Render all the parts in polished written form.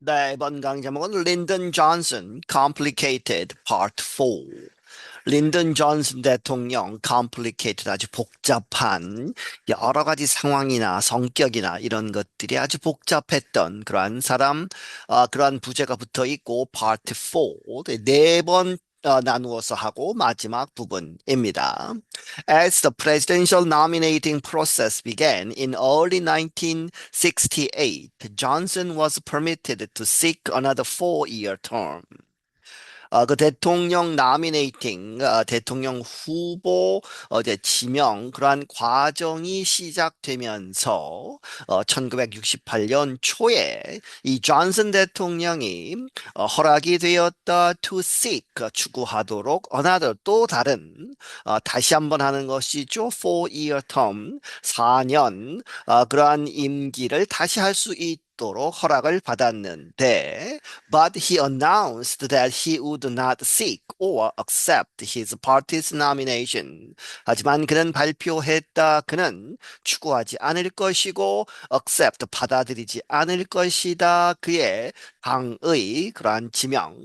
네, 이번 강의 제목은 린던 존슨 Complicated Part 4. 린던 존슨 대통령 Complicated 아주 복잡한 여러 가지 상황이나 성격이나 이런 것들이 아주 복잡했던 그러한 사람, 그러한 부제가 붙어 있고 Part 4, 네 번 나누어서 하고 마지막 부분입니다. As the presidential nominating process began in early 1968, Johnson was permitted to seek another four-year term. 그 대통령 나미네이팅, 대통령 후보 이제 지명 그러한 과정이 시작되면서 1968년 초에 이 존슨 대통령이 허락이 되었다 to seek 추구하도록 another 또 다른 다시 한번 하는 것이죠. four-year term 4년 그러한 임기를 다시 할 수 있도록 허락을 받았는데 but he announced that he would not seek or accept his party's nomination. 하지만 그는 발표했다. 그는 추구하지 않을 것이고 accept 받아들이지 않을 것이다. 그의 당의 그러한 지명.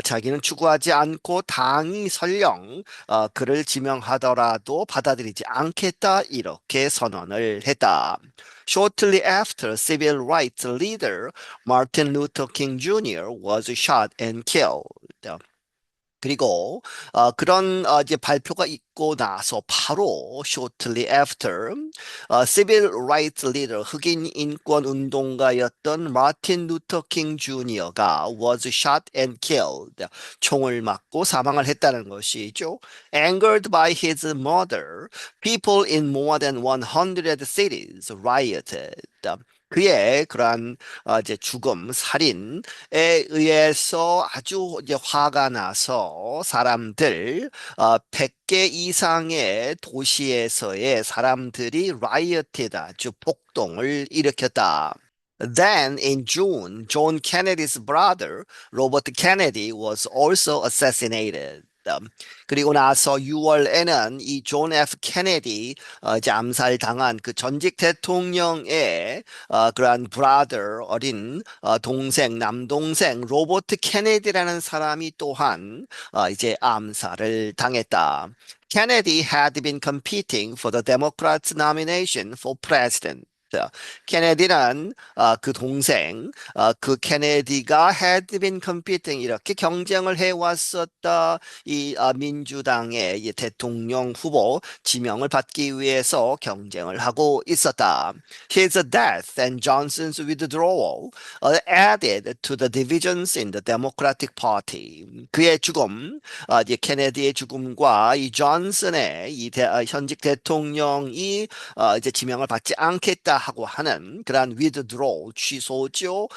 자기는 추구하지 않고 당이 설령 그를 지명하더라도 받아들이지 않겠다. 이렇게 선언을 했다. Shortly after, civil rights leader Martin Luther King Jr. was shot and killed. 그리고 그런 이제 발표가 있고 나서 바로 shortly after civil rights leader 흑인 인권 운동가였던 마틴 루터 킹 주니어가 was shot and killed 총을 맞고 사망을 했다는 것이죠. Angered by his murder, people in more than 100 cities rioted. 그의 그러한 이제 죽음, 살인에 의해서 아주 이제 화가 나서 사람들 100개 이상의 도시에서의 사람들이 rioted 아주 폭동을 일으켰다. Then in June, John Kennedy's brother, Robert Kennedy, was also assassinated. 그리고 나서 6월에는 이 존 F 케네디 이제 암살당한 그 전직 대통령의 그러한 brother 어린 동생 남동생 로버트 케네디라는 사람이 또한 이제 암살을 당했다. Kennedy had been competing for the Democrats' nomination for president. 케네디는 그 동생, 그 케네디가 had been competing 이렇게 경쟁을 해왔었다. 이 민주당의 이 대통령 후보 지명을 받기 위해서 경쟁을 하고 있었다. His death and Johnson's withdrawal added to the divisions in the Democratic Party. 그의 죽음, 이제 케네디의 죽음과 이 존슨의 이 현직 대통령이 이제 지명을 받지 않겠다 하고 하는 그러한 withdraw 취소죠.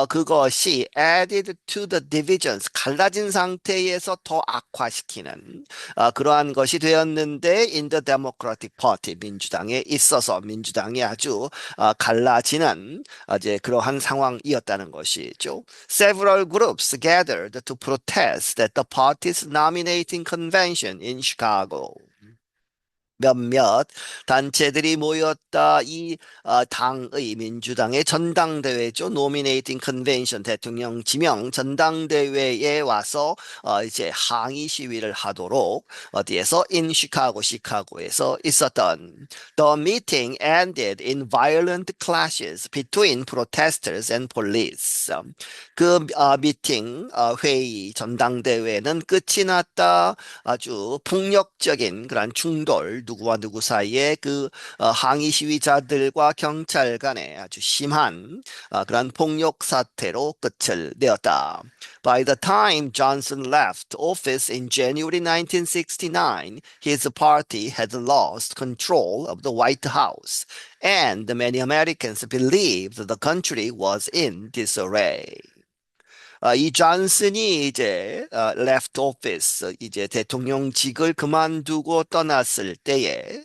그것이 added to the divisions 갈라진 상태에서 더 악화시키는 그러한 것이 되었는데 in the Democratic Party 민주당에 있어서 민주당이 아주 갈라지는 이제 그러한 상황이었다는 것이죠. Several groups gathered to protest at the party's nominating convention in Chicago. 몇몇 단체들이 모였다. 이 당의 민주당의 전당대회죠. 노미네이팅 컨벤션 대통령 지명 전당대회에 와서 이제 항의 시위를 하도록 어디에서 in 시카고에서 있었던 The meeting ended in violent clashes between protesters and police. 그 미팅 회의 전당대회는 끝이 났다. 아주 폭력적인 그런 충돌 누구와 누구 사이에 그 항의 시위자들과 경찰 간의 아주 심한 그런 폭력 사태로 끝을 내었다. By the time Johnson left office in January 1969, his party had lost control of the White House, and many Americans believed the country was in disarray. 이 존슨이 이제 left office 이제 대통령직을 그만두고 떠났을 때에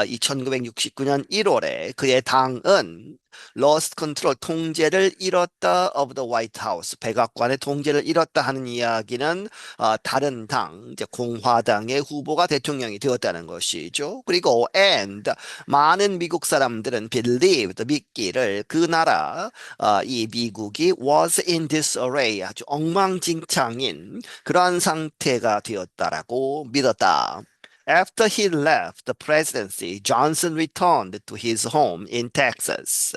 이 1969년 1월에 그의 당은 lost control, 통제를 잃었다 of the White House, 백악관의 통제를 잃었다 하는 이야기는 다른 당, 이제 공화당의 후보가 대통령이 되었다는 것이죠. 그리고 and 많은 미국 사람들은 believed, 믿기를 그 나라, 이 미국이 was in disarray, 아주 엉망진창인 그러한 상태가 되었다라고 믿었다. After he left the presidency, Johnson returned to his home in Texas.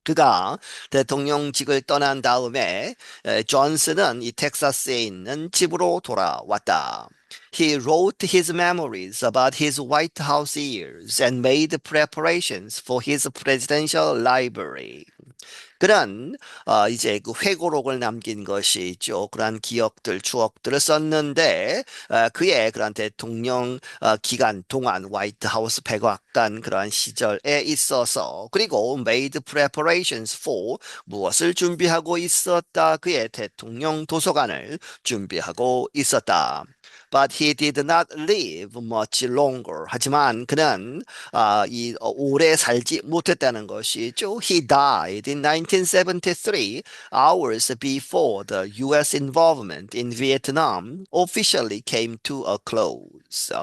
그가 대통령직을 떠난 다음에 존슨은 이 텍사스에 있는 집으로 돌아왔다. He wrote his memories about his White House years and made preparations for his presidential library. 그런 이제 그 회고록을 남긴 것이죠. 그러한 기억들, 추억들을 썼는데 그의 그런 대통령 기간 동안 화이트하우스 백악관 그러한 시절에 있어서 그리고 made preparations for 무엇을 준비하고 있었다. 그의 대통령 도서관을 준비하고 있었다. But he did not live much longer. 하지만 그는 오래 살지 못했다는 것이죠. He died in 1973, hours before the U.S. involvement in Vietnam officially came to a close.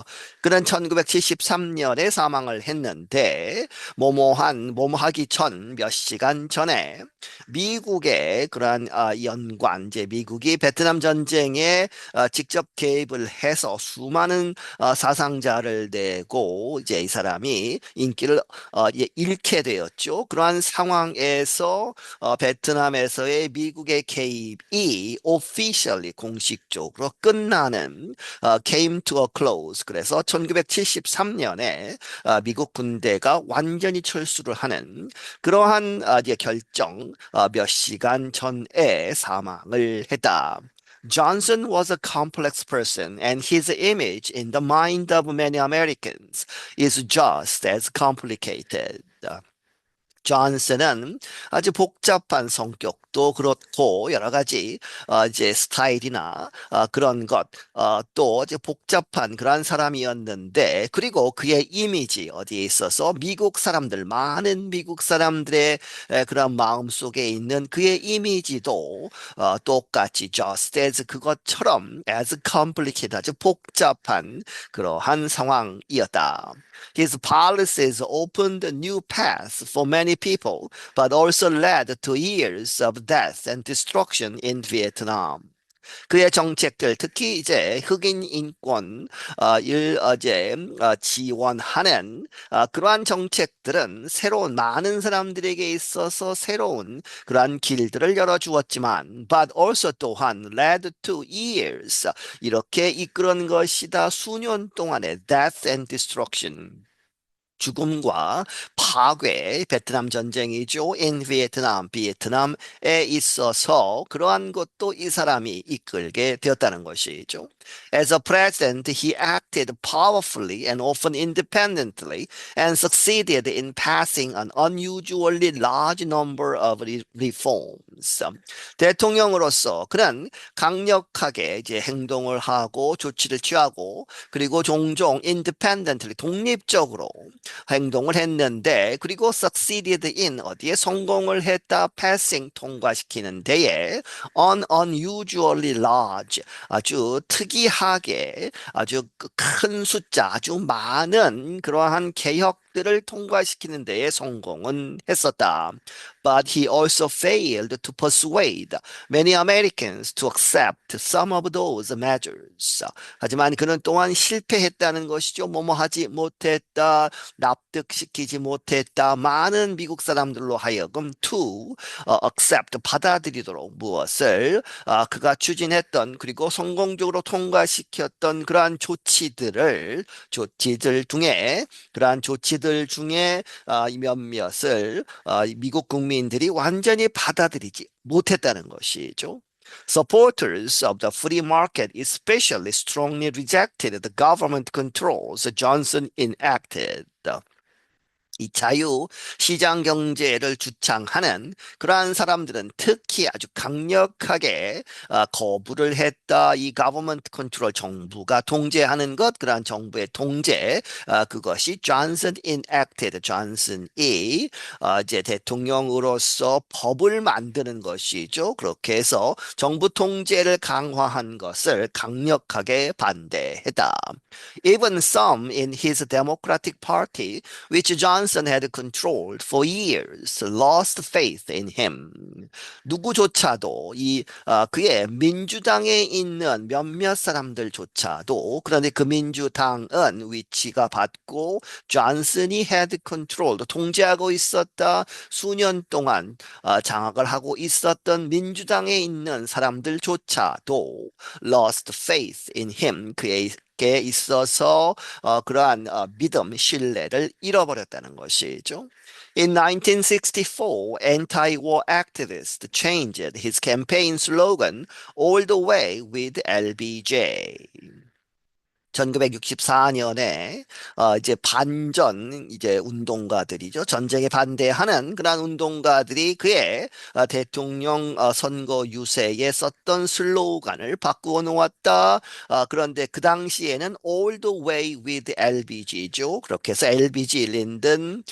그는 1973년에 사망을 했는데 뭐뭐하기 전 몇 시간 전에 미국의 그러한 연관, 이제 미국이 베트남 전쟁에 직접 개입을 해서 수많은 사상자를 내고 이제 이 사람이 인기를 잃게 되었죠. 그러한 상황에서 베트남에서의 미국의 개입이 officially 공식적으로 끝나는 came to a close. 그래서 1973년에 미국 군대가 완전히 철수를 하는 그러한 이제 결정 몇 시간 전에 사망을 했다. Johnson was a complex person, and his image in the mind of many Americans is just as complicated. 존슨은 아주 복잡한 성격도 그렇고 여러 가지 이제 스타일이나 그런 또 이제 복잡한 그런 사람이었는데 그리고 그의 이미지 어디에 있어서 미국 사람들 많은 미국 사람들의 그런 마음 속에 있는 그의 이미지도 똑같이 just as 그것처럼 as complicated 아주 복잡한 그러한 상황이었다. His policies opened new paths for many people, but also led to years of death and destruction in Vietnam. 그의 정책들, 특히 이제 흑인 인권 이제 지원하는 그러한 정책들은 새로운 많은 사람들에게 있어서 새로운 그러한 길들을 열어주었지만, but also 또한 led to years 이렇게 이끄는 것이다. 수년 동안의 death and destruction. 죽음과 파괴, 베트남 전쟁이죠. in 베트남에 있어서 그러한 것도 이 사람이 이끌게 되었다는 것이죠. As a president, he acted powerfully and often independently and succeeded in passing an unusually large number of reforms. 대통령으로서 그는 강력하게 이제 행동을 하고 조치를 취하고 그리고 종종 independently 독립적으로 행동을 했는데 그리고 succeeded in 어디에 성공을 했다 passing 통과시키는 데에 on unusually large 아주 특이하게 아주 큰 숫자 아주 많은 그러한 개혁들을 통과시키는 데에 성공은 했었다. But he also failed to persuade many Americans to accept some of those measures. 하지만 그는 또한 실패했다는 것이죠. 뭐뭐 하지 못했다. 납득시키지 못했다. 많은 미국 사람들로 하여금 to accept 받아들이도록 무엇을 그가 추진했던 그리고 성공적으로 통과시켰던 그러한 조치들 중에 그러한 조치들 중에 몇몇을 미국 국민들이 완전히 받아들이지 못했다는 것이죠. Supporters of the free market especially strongly rejected the government controls Johnson enacted. 이 자유 시장 경제를 주창하는 그러한 사람들은 특히 아주 강력하게 거부를 했다. 이 government control 정부가 통제하는 것, 그러한 정부의 통제, 그것이 존슨 enacted, 존슨이 이제 대통령으로서 법을 만드는 것이죠. 그렇게 해서 정부 통제를 강화한 것을 강력하게 반대했다. Even some in his Democratic Party which Johnson had controlled for years, lost faith in him. 누구조차도 그의 민주당에 있는 몇몇 사람들조차도 그런데 그 민주당은 위치가 받고 존슨이 had controlled 통제하고 있었다. 수년 동안 장악을 하고 있었던 민주당에 있는 사람들조차도 lost faith in him 그에게 있어서 그러한 믿음, 신뢰를 잃어버렸다는 것이죠. In 1964, anti-war activist changed his campaign slogan all the way with LBJ. 1964년에 이제 반전 이제 운동가들이죠. 전쟁에 반대하는 그런 운동가들이 그의 대통령 선거 유세에 썼던 슬로건을 바꾸어 놓았다. 그런데 그 당시에는 All the way with LBG죠. 그렇게 해서 LBG 린든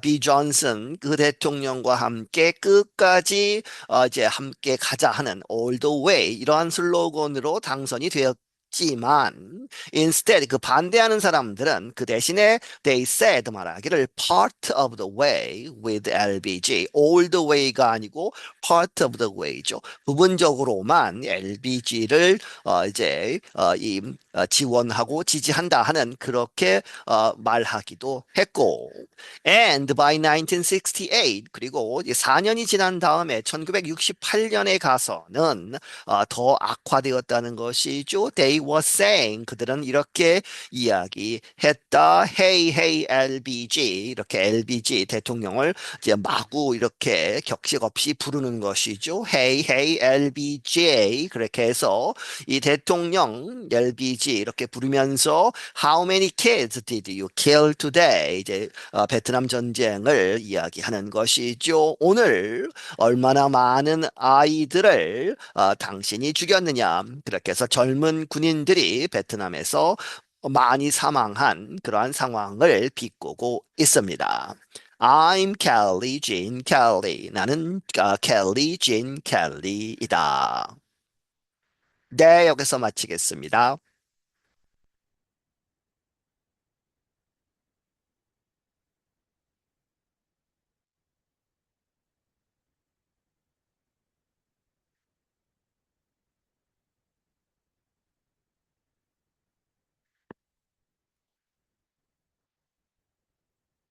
B 존슨 그 대통령과 함께 끝까지 이제 함께 가자 하는 All the way 이러한 슬로건으로 당선이 되었. 지만 instead 그 반대하는 사람들은 그 대신에 they said 말하기를 part of the way with LBG all the way가 아니고 part of the way죠. 부분적으로만 LBG를 이제 지원하고 지지한다 하는 그렇게 말하기도 했고 and by 1968 그리고 4년이 지난 다음에 1968년에 가서는 더 악화되었다는 것이죠. They were saying 그들은 이렇게 이야기했다. Hey, hey, LBG 이렇게 LBG 대통령을 이제 마구 이렇게 격식 없이 부르는 것이죠. Hey, hey, LBJ 그렇게 해서 이 대통령 LBG 이렇게 부르면서 How many kids did you kill today? 이제 베트남 전쟁을 이야기하는 것이죠. 오늘 얼마나 많은 아이들을 당신이 죽였느냐. 그렇게 해서 젊은 군인들이 베트남에서 많이 사망한 그러한 상황을 비꼬고 있습니다. I'm Kelly Jean Kelly. 나는 Kelly Jean Kelly이다. 네, 여기서 마치겠습니다.